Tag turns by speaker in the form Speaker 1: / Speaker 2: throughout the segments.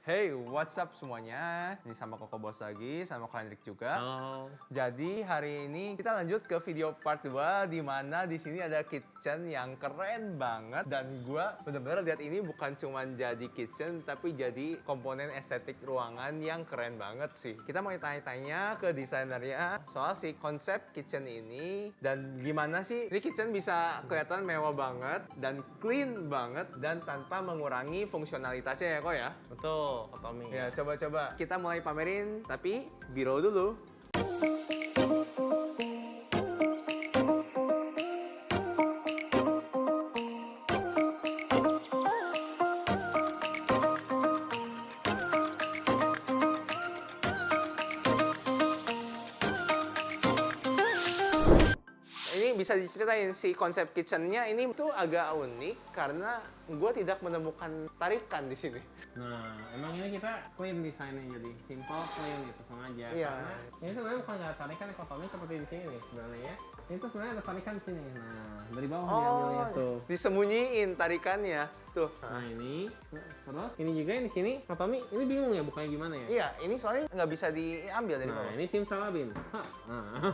Speaker 1: Hey, what's up semuanya? Ini sama Koko Bos lagi, sama Kendrick juga.
Speaker 2: Halo.
Speaker 1: Jadi hari ini kita lanjut ke video part 2 di mana di sini ada kitchen yang keren banget dan gua bener-bener lihat ini bukan cuma jadi kitchen tapi jadi komponen estetik ruangan yang keren banget sih. Kita mau tanya-tanya ke desainernya soal si konsep kitchen ini dan gimana sih ini kitchen bisa kelihatan mewah banget dan clean banget dan tanpa mengurangi fungsionalitasnya ya kok ya.
Speaker 2: Betul, Kak Tommy.
Speaker 1: Ya, coba-coba. Kita mulai pamerin, tapi biro dulu. Ini bisa diceritain si konsep kitchennya ini tuh agak unik karena gue tidak menemukan tarikan di sini.
Speaker 2: Nah, emang ini kita clean desainnya jadi simple, clean gitu sengaja.
Speaker 1: Iya.
Speaker 2: Karena ini sebenarnya bukan nggak tarikan Kak Tommy seperti di sini nih sebenarnya ya. Ini tuh sebenarnya ada tarikan di sini. Nah, dari bawah diambilnya tuh.
Speaker 1: Disembunyiin tarikannya tuh.
Speaker 2: Nah ini, terus ini juga yang di sini Kak Tommy ini bingung ya bukanya gimana ya?
Speaker 1: Iya, ini soalnya nggak bisa diambil dari
Speaker 2: Nah
Speaker 1: bawah.
Speaker 2: ini simsalabim. Hah. Nah.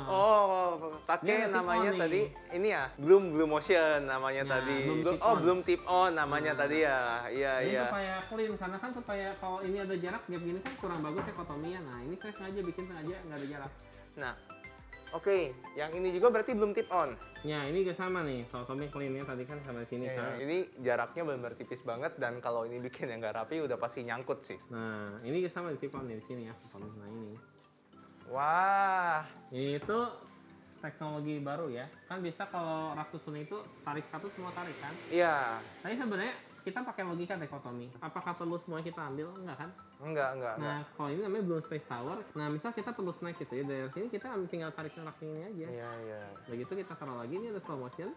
Speaker 1: Oh, pakai
Speaker 2: Dia
Speaker 1: namanya
Speaker 2: tip on
Speaker 1: tadi
Speaker 2: nih.
Speaker 1: ini ya, Blue Motion namanya
Speaker 2: Ya,
Speaker 1: tadi.
Speaker 2: Bloom Tip On.
Speaker 1: Bloom Tip On namanya
Speaker 2: Nah.
Speaker 1: tadi ya. Iya,
Speaker 2: Ini
Speaker 1: iya.
Speaker 2: supaya clean, karena kan supaya kalau ini ada jarak gap gini kan kurang bagus ya Kak Tommy ya. Nah ini saya sengaja bikin sengaja nggak ada jarak.
Speaker 1: Nah, oke, yang ini juga berarti belum tip on.
Speaker 2: Ya ini juga sama nih, kalau Tommy clean-nya tadi kan sama sini
Speaker 1: Ya,
Speaker 2: kan.
Speaker 1: ini jaraknya benar-benar tipis banget dan kalau ini bikin yang nggak rapi udah pasti nyangkut sih.
Speaker 2: Nah ini juga sama di tip on di sini ya, Tommy. Nah ini.
Speaker 1: Wah,
Speaker 2: Ini tuh teknologi baru ya. Kan biasa kalau rak susun itu tarik satu semua tarik kan.
Speaker 1: iya.
Speaker 2: Tapi sebenarnya kita pakai logika deh Kak Tommy. Apakah perlu semua kita ambil? Enggak kan?
Speaker 1: Enggak.
Speaker 2: Nah, kalau ini namanya Bloom Space Tower. Nah, misal kita perlu snack gitu ya. Dari sini kita tinggal tarik rak ini aja.
Speaker 1: Iya.
Speaker 2: Begitu kita taruh lagi, ini ada slow motion.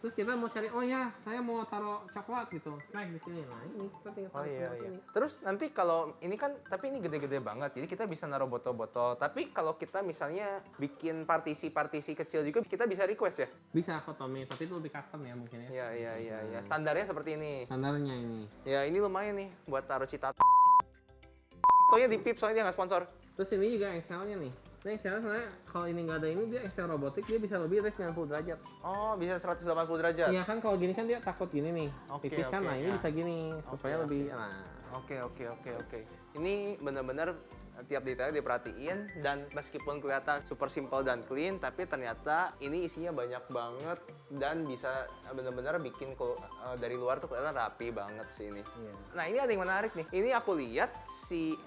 Speaker 2: Terus kita mau cari, oh ya, saya mau taruh coklat gitu, snack di sini. Nah, ini kita tinggal
Speaker 1: Oh
Speaker 2: taruh
Speaker 1: iya,
Speaker 2: semua
Speaker 1: iya.
Speaker 2: sini.
Speaker 1: Terus nanti kalau ini kan, tapi ini gede-gede banget, jadi kita bisa naruh botol-botol. Tapi kalau kita misalnya bikin partisi-partisi kecil juga, kita bisa request ya?
Speaker 2: Bisa Kak Tommy, tapi itu lebih custom ya mungkin ya.
Speaker 1: Iya. Standarnya seperti ini.
Speaker 2: Standarnya ini.
Speaker 1: Ya ini lumayan nih buat taruh cita. Fotonya di Pip soalnya dia nggak sponsor.
Speaker 2: Terus ini juga Excel-nya nih. Nah, Excel-nya sebenarnya kalau ini nggak ada ini, dia Excel robotik, dia bisa lebih dari 90 derajat.
Speaker 1: Oh, bisa 180 derajat.
Speaker 2: Iya kan, kalau gini kan dia takut gini nih.
Speaker 1: Oke,
Speaker 2: Tipis kan,
Speaker 1: oke,
Speaker 2: nah ini
Speaker 1: ya.
Speaker 2: bisa gini, supaya
Speaker 1: Oke.
Speaker 2: lebih, nah.
Speaker 1: Oke. Ini benar-benar tiap detailnya diperhatiin dan meskipun kelihatan super simple dan clean, tapi ternyata ini isinya banyak banget dan bisa benar-benar bikin dari luar tuh kelihatan rapi banget sih ini.
Speaker 2: Iya.
Speaker 1: Nah ini ada yang menarik nih. Ini aku lihat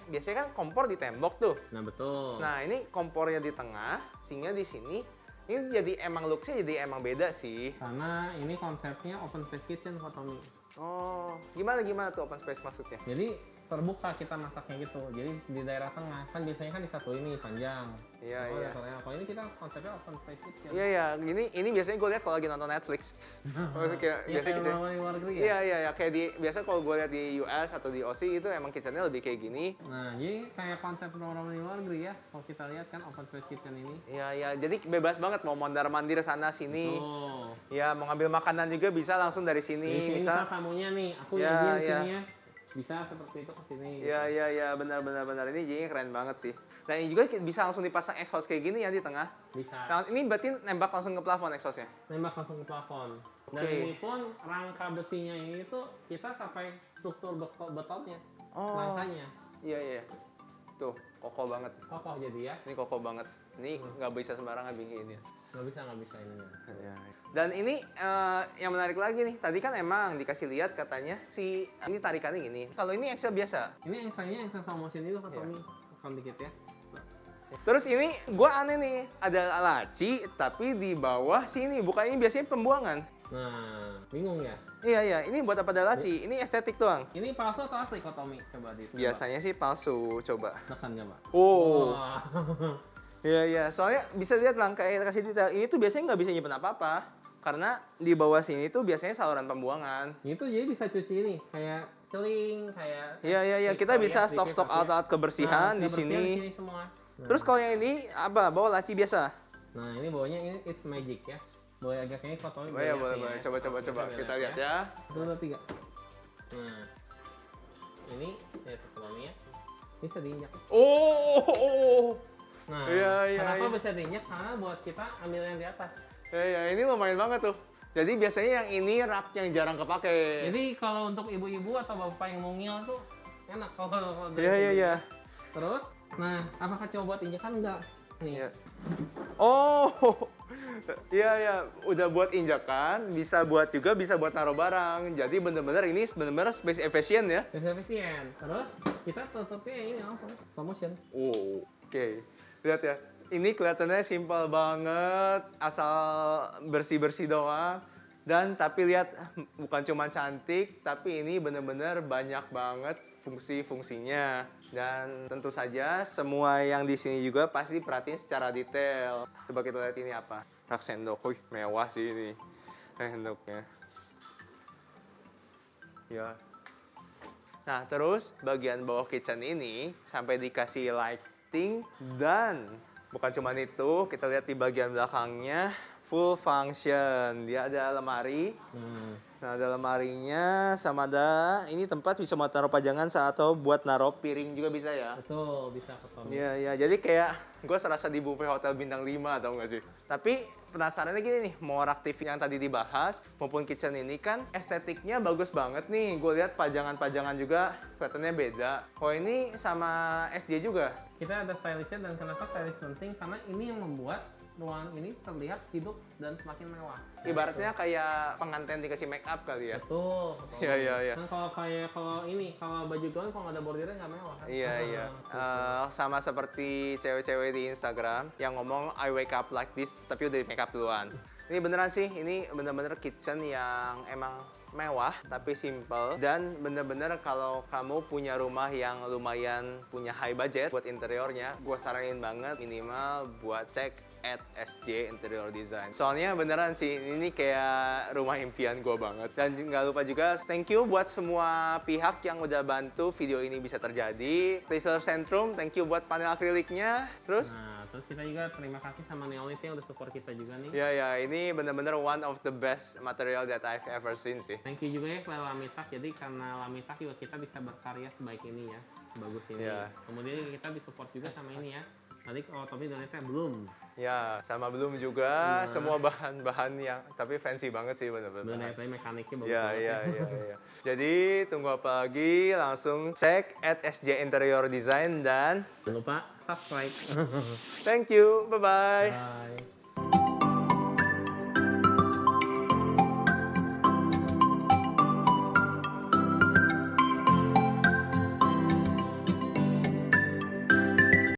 Speaker 1: biasanya kan kompor di tembok tuh.
Speaker 2: Nah betul.
Speaker 1: Nah ini kompornya di tengah, singa di sini. Ini jadi emang looks-nya jadi emang beda sih.
Speaker 2: Karena ini konsepnya open space kitchen Kak Tommy.
Speaker 1: Oh, gimana tuh open space maksudnya?
Speaker 2: Jadi terbuka kita masaknya gitu. Jadi di daerah tengah kan biasanya kan di satu ini panjang.
Speaker 1: Iya.
Speaker 2: Kalau ini kita konsepnya open space kitchen.
Speaker 1: Iya. Ini biasanya gue lihat kalau lagi nonton Netflix. Maksudnya kayak
Speaker 2: Ya,
Speaker 1: biasanya
Speaker 2: kayak
Speaker 1: gitu.
Speaker 2: orang luar negeri ya.
Speaker 1: Iya. Kayak biasa kalau gue lihat di US atau di Aussie itu emang kitchennya lebih kayak gini.
Speaker 2: Nah, jadi kayak konsep orang luar negeri ya. Kalau kita lihat kan open space kitchen ini.
Speaker 1: Iya. Jadi bebas banget mau mondar-mandir sana sini.
Speaker 2: Oh.
Speaker 1: Ya mau ngambil makanan juga bisa langsung dari
Speaker 2: Di
Speaker 1: sini.
Speaker 2: sini
Speaker 1: Bisa.
Speaker 2: tamunya nih, aku
Speaker 1: Ya,
Speaker 2: izin
Speaker 1: ya.
Speaker 2: sini ya. Bisa seperti itu ke sini.
Speaker 1: Iya. Benar. Ini jadinya keren banget sih. Dan ini juga bisa langsung dipasang exhaust kayak gini ya di tengah.
Speaker 2: Bisa.
Speaker 1: Nah, ini berarti nembak langsung ke plafon exhaustnya.
Speaker 2: Nembak langsung ke plafon. Dan
Speaker 1: Oke.
Speaker 2: ini pun rangka besinya ini tuh kita sampai struktur betonnya.
Speaker 1: Oh.
Speaker 2: Rangkanya.
Speaker 1: Iya. Tuh, kokoh banget.
Speaker 2: Kokoh jadi ya.
Speaker 1: Ini kokoh banget. Ini nggak bisa sembarangan bikin ini.
Speaker 2: Nggak bisa ini.
Speaker 1: Ya. Dan ini yang menarik lagi nih. Tadi kan emang dikasih lihat katanya ini tarikannya gini. Kalau ini Excel biasa.
Speaker 2: Ini Excel slow motion juga Kak Tommy. Rekam dikit ya.
Speaker 1: Terus ini gua aneh nih. Ada laci tapi di bawah sini. Bukan ini biasanya pembuangan.
Speaker 2: Nah, bingung ya?
Speaker 1: Iya. Ini buat apa ada laci? Ini estetik doang.
Speaker 2: Ini palsu atau asli Kak Tommy? Coba di.
Speaker 1: Biasanya sih palsu. Coba.
Speaker 2: Tekan nggak, Pak?
Speaker 1: Oh.
Speaker 2: Wah.
Speaker 1: Iya. Soalnya bisa lihat langkah kasih detail. Ini tuh biasanya nggak bisa nyimpen apa-apa. Karena di bawah sini tuh biasanya saluran pembuangan.
Speaker 2: Itu jadi bisa cuci ini kayak celing, kayak
Speaker 1: Iya. Kita bisa stok-stok alat-alat kebersihan di
Speaker 2: kebersihan
Speaker 1: sini.
Speaker 2: di sini semua. Nah.
Speaker 1: Terus kalau yang ini apa? Bawa laci biasa?
Speaker 2: Nah, ini bawahnya ini it's magic ya. Boleh agak kayaknya fotonya
Speaker 1: Oh iya, boleh. Coba. Kita lihat ya.
Speaker 2: 1, 2, 3. Nah, ini bisa diinjak.
Speaker 1: Oh.
Speaker 2: Nah,
Speaker 1: Iya,
Speaker 2: kenapa
Speaker 1: iya.
Speaker 2: bisa diinjak? Karena buat kita ambil yang di atas.
Speaker 1: Ya, ini lumayan banget tuh. Jadi biasanya yang ini rak yang jarang kepake.
Speaker 2: Jadi kalau untuk ibu-ibu atau bapak yang mungil tuh enak kalau
Speaker 1: Iya.
Speaker 2: Terus, nah apakah coba buat injakan enggak? Nih.
Speaker 1: Iya. Oh. Iya. Udah buat injakan, bisa buat naruh barang. Jadi bener-bener ini bener-bener space efficient ya.
Speaker 2: Efisien. Terus kita tutupnya ini langsung slow motion.
Speaker 1: Oh, oke. Lihat ya. Ini kelihatannya simpel banget, asal bersih-bersih doang. Dan tapi lihat, bukan cuma cantik, tapi ini bener-bener banyak banget fungsi-fungsinya. Dan tentu saja semua yang di sini juga pasti perhatiin secara detail. Coba kita lihat ini apa. Rak sendok, wih mewah sih ini sendoknya. Ya. Nah terus bagian bawah kitchen ini sampai dikasih lighting dan bukan cuma itu, kita lihat di bagian belakangnya full function. Dia ada lemari. Nah, ada lemarinya sama ada ini tempat bisa mau taruh pajangan atau buat naruh piring juga bisa ya.
Speaker 2: Betul, bisa ketemu.
Speaker 1: Iya. Jadi kayak gue serasa di buffet hotel bintang 5 atau enggak sih? Tapi penasarannya gini nih, mau rak TV yang tadi dibahas maupun kitchen ini kan estetiknya bagus banget nih. Gue lihat pajangan-pajangan juga kelihatannya beda. Oh ini sama SJ juga?
Speaker 2: Kita ada stylishnya dan kenapa stylish penting? Karena ini yang membuat ruangan ini terlihat hidup dan semakin mewah.
Speaker 1: Ibaratnya kayak pengantin dikasih make up kali ya?
Speaker 2: Betul.
Speaker 1: Iya.
Speaker 2: Kan kalau baju gaun kalau nggak ada bordirnya nggak mewah kan?
Speaker 1: Iya. Sama seperti cewek-cewek di Instagram yang ngomong I wake up like this, tapi udah di make up duluan. Ini beneran sih, ini bener-bener kitchen yang emang mewah tapi simple dan bener-bener kalau kamu punya rumah yang lumayan punya high budget buat interiornya, gue saranin banget minimal buat cek at SJ Interior Design. Soalnya beneran sih, ini kayak rumah impian gue banget. Dan nggak lupa juga, thank you buat semua pihak yang udah bantu video ini bisa terjadi. Reseller Centrum, thank you buat panel akriliknya. Terus
Speaker 2: kita juga terima kasih sama Neolith yang udah support kita juga nih.
Speaker 1: Ya, ini bener-bener one of the best material that I've ever seen sih.
Speaker 2: Thank you juga ya kepada Lamitak. Jadi karena Lamitak juga kita bisa berkarya sebaik ini ya, sebagus ini.
Speaker 1: Ya.
Speaker 2: Kemudian kita disupport juga sama ini ya. Tadi kalau Tommy donate belum.
Speaker 1: Ya, sama belum juga semua bahan-bahan yang tapi fancy banget sih bener-bener.
Speaker 2: Donate mekaniknya bagus
Speaker 1: Ya.
Speaker 2: banget.
Speaker 1: Jadi tunggu apa lagi? Langsung cek at SJ Interior Design dan
Speaker 2: Jangan lupa subscribe.
Speaker 1: thank you. Bye-bye.
Speaker 2: Bye.